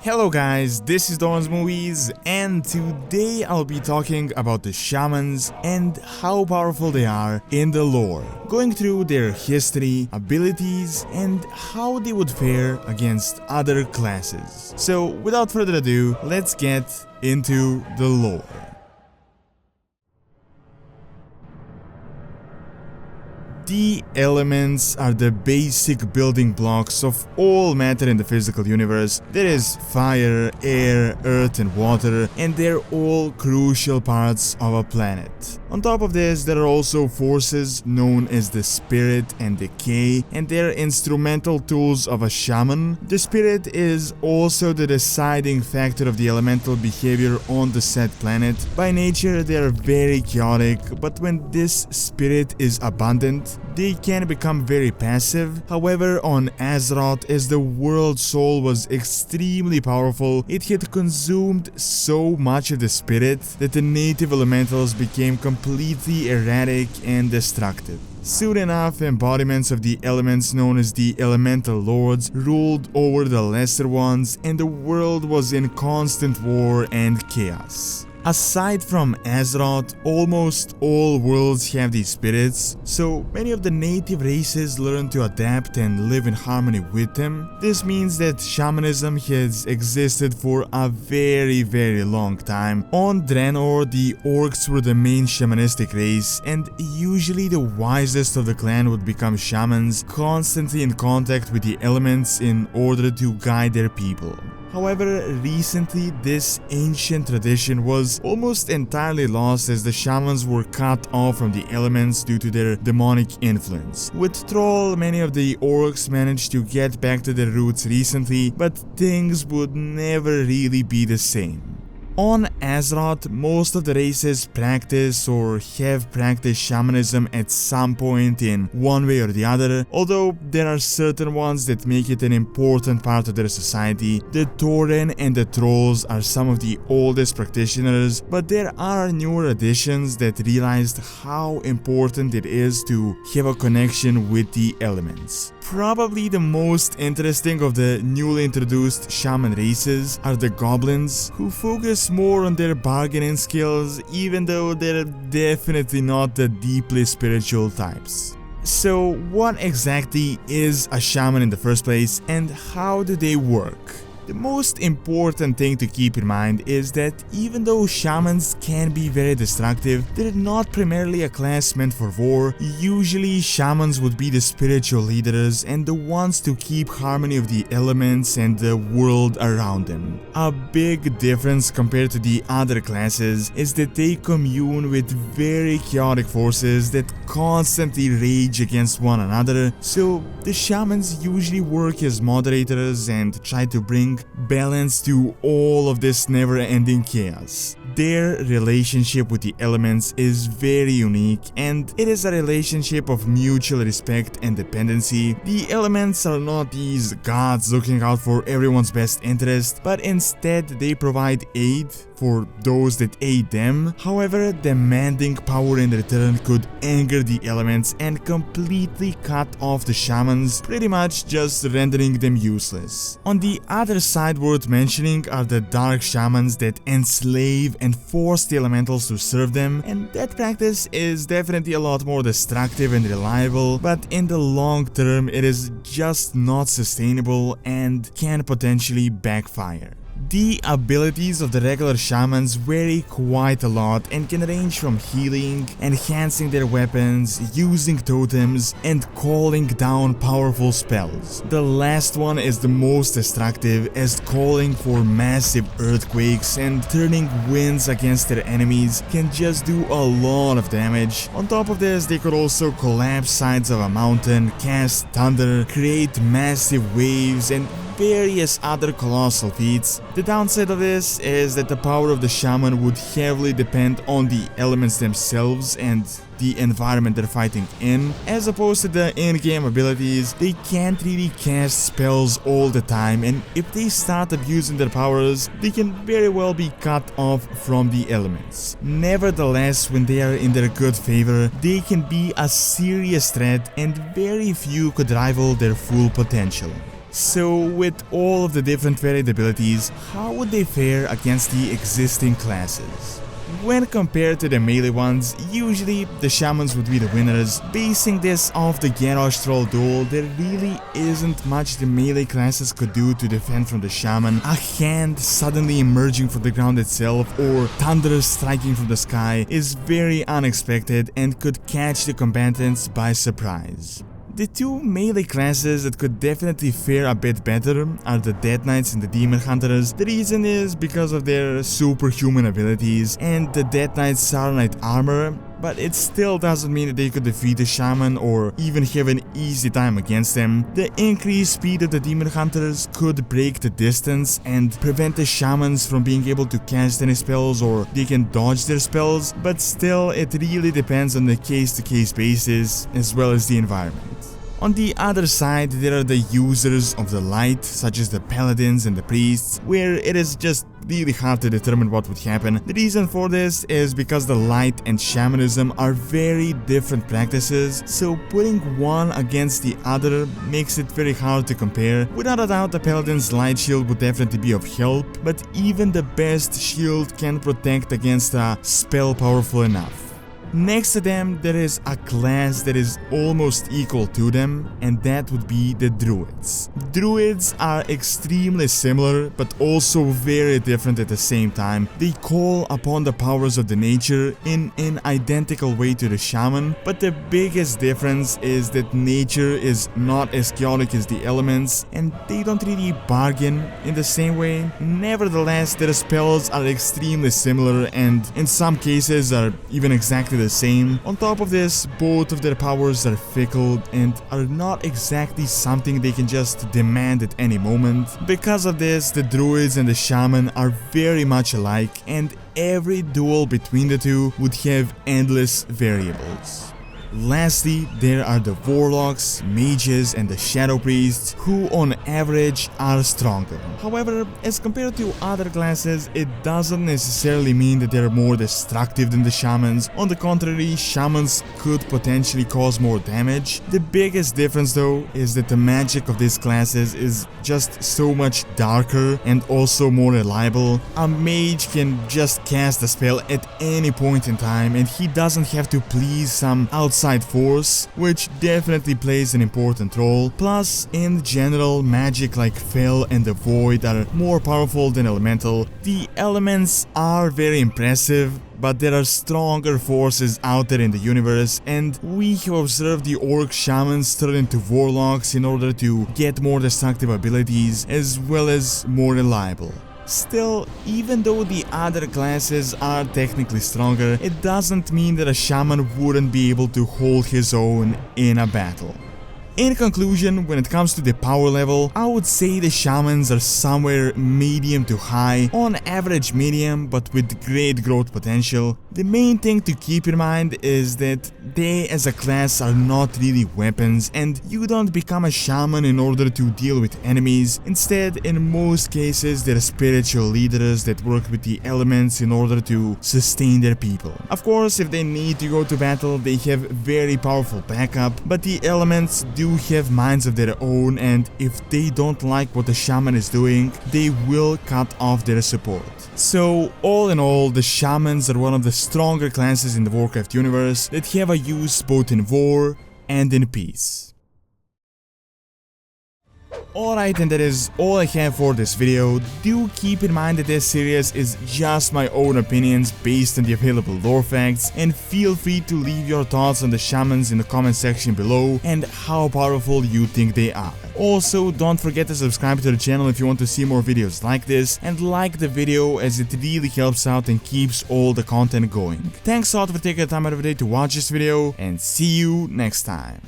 Hello guys, this is Doronsmovies, and today I'll be talking about the Shamans and how powerful they are in the lore, going through their history, abilities, and how they would fare against other classes. So without further ado, let's get into the lore. The elements are the basic building blocks of all matter in the physical universe. There is fire, air, earth and water, and they're all crucial parts of a planet. On top of this, there are also forces known as the spirit and decay, and they're instrumental tools of a shaman. The spirit is also the deciding factor of the elemental behavior on the said planet. By nature, they are very chaotic, but when this spirit is abundant, they can become very passive. However, on Azeroth, as the world soul was extremely powerful, it had consumed so much of the spirit that the native elementals became completely erratic and destructive. Soon enough, embodiments of the elements known as the Elemental Lords ruled over the lesser ones, and the world was in constant war and chaos. Aside from Azeroth, almost all worlds have these spirits, so many of the native races learn to adapt and live in harmony with them. This means that shamanism has existed for a very long time. On Draenor, the Orcs were the main shamanistic race, and usually the wisest of the clan would become shamans, constantly in contact with the elements in order to guide their people. However, recently this ancient tradition was almost entirely lost as the shamans were cut off from the elements due to their demonic influence. With Troll, many of the orcs managed to get back to their roots recently, but things would never really be the same. On Azeroth, most of the races practice or have practiced shamanism at some point in one way or the other, although there are certain ones that make it an important part of their society. The Tauren and the Trolls are some of the oldest practitioners, but there are newer additions that realized how important it is to have a connection with the elements. Probably the most interesting of the newly introduced shaman races are the goblins, who focus more on their bargaining skills, even though they're definitely not the deeply spiritual types. So what exactly is a shaman in the first place, and how do they work? The most important thing to keep in mind is that even though shamans can be very destructive, they're not primarily a class meant for war. Usually shamans would be the spiritual leaders and the ones to keep harmony of the elements and the world around them. A big difference compared to the other classes is that they commune with very chaotic forces that constantly rage against one another, so the shamans usually work as moderators and try to bring balance to all of this never-ending chaos. Their relationship with the elements is very unique, and it is a relationship of mutual respect and dependency. The elements are not these gods looking out for everyone's best interest, but instead they provide aid for those that aid them. However, demanding power in return could anger the elements and completely cut off the shamans, pretty much just rendering them useless. On the other side worth mentioning are the dark shamans that enslave and force the elementals to serve them, and that practice is definitely a lot more destructive and reliable, but in the long term it is just not sustainable and can potentially backfire. The abilities of the regular shamans vary quite a lot and can range from healing, enhancing their weapons, using totems, and calling down powerful spells. The last one is the most destructive, as calling for massive earthquakes and turning winds against their enemies can just do a lot of damage. On top of this, they could also collapse sides of a mountain, cast thunder, create massive waves, and various other colossal feats. The downside of this is that the power of the shaman would heavily depend on the elements themselves and the environment they're fighting in. As opposed to the in-game abilities, they can't really cast spells all the time, and if they start abusing their powers, they can very well be cut off from the elements. Nevertheless, when they are in their good favor, they can be a serious threat, and very few could rival their full potential. So with all of the different varied abilities, how would they fare against the existing classes? When compared to the melee ones, usually the Shamans would be the winners. Basing this off the Garrosh Troll duel, there really isn't much the melee classes could do to defend from the Shaman. A hand suddenly emerging from the ground itself or thunder striking from the sky is very unexpected and could catch the combatants by surprise. The two melee classes that could definitely fare a bit better are the Death Knights and the Demon Hunters. The reason is because of their superhuman abilities, and the Death Knights Star Knight armor, but it still doesn't mean that they could defeat the Shaman or even have an easy time against them. The increased speed of the Demon Hunters could break the distance and prevent the Shamans from being able to cast any spells, or they can dodge their spells, but still it really depends on the case-to-case basis as well as the environment. On the other side, there are the users of the light, such as the paladins and the priests, where it is just really hard to determine what would happen. The reason for this is because the light and shamanism are very different practices, so putting one against the other makes it very hard to compare. Without a doubt, the paladin's light shield would definitely be of help, but even the best shield can protect against a spell powerful enough. Next to them, there is a class that is almost equal to them, and that would be the Druids. Druids are extremely similar, but also very different at the same time. They call upon the powers of the nature in an identical way to the Shaman, but the biggest difference is that nature is not as chaotic as the elements, and they don't really bargain in the same way. Nevertheless, their spells are extremely similar, and in some cases are even exactly the same. On top of this, both of their powers are fickle and are not exactly something they can just demand at any moment. Because of this, the Druids and the Shaman are very much alike, and every duel between the two would have endless variables. Lastly, there are the Warlocks, Mages and the Shadow Priests, who on average are stronger. However, as compared to other classes, it doesn't necessarily mean that they're more destructive than the Shamans. On the contrary, Shamans could potentially cause more damage. The biggest difference though is that the magic of these classes is just so much darker and also more reliable. A mage can just cast a spell at any point in time, and he doesn't have to please some outside force, which definitely plays an important role. Plus, in general, magic like Fel and the Void are more powerful than Elemental. The elements are very impressive, but there are stronger forces out there in the universe, and we have observed the Orc Shamans turn into Warlocks in order to get more destructive abilities as well as more reliable. Still, even though the other classes are technically stronger, it doesn't mean that a Shaman wouldn't be able to hold his own in a battle. In conclusion, when it comes to the power level, I would say the Shamans are somewhere medium to high, on average medium, but with great growth potential. The main thing to keep in mind is that they as a class are not really weapons, and you don't become a Shaman in order to deal with enemies. Instead, in most cases, they're spiritual leaders that work with the elements in order to sustain their people. Of course, if they need to go to battle, they have very powerful backup, but the elements do have minds of their own, and if they don't like what the Shaman is doing, they will cut off their support. So, all in all, the Shamans are one of the stronger classes in the Warcraft universe that have a use both in war and in peace. Alright, and that is all I have for this video. Do keep in mind that this series is just my own opinions based on the available lore facts, and feel free to leave your thoughts on the Shamans in the comment section below and how powerful you think they are. Also, don't forget to subscribe to the channel if you want to see more videos like this, and like the video as it really helps out and keeps all the content going. Thanks a lot for taking the time out of the day to watch this video, and see you next time.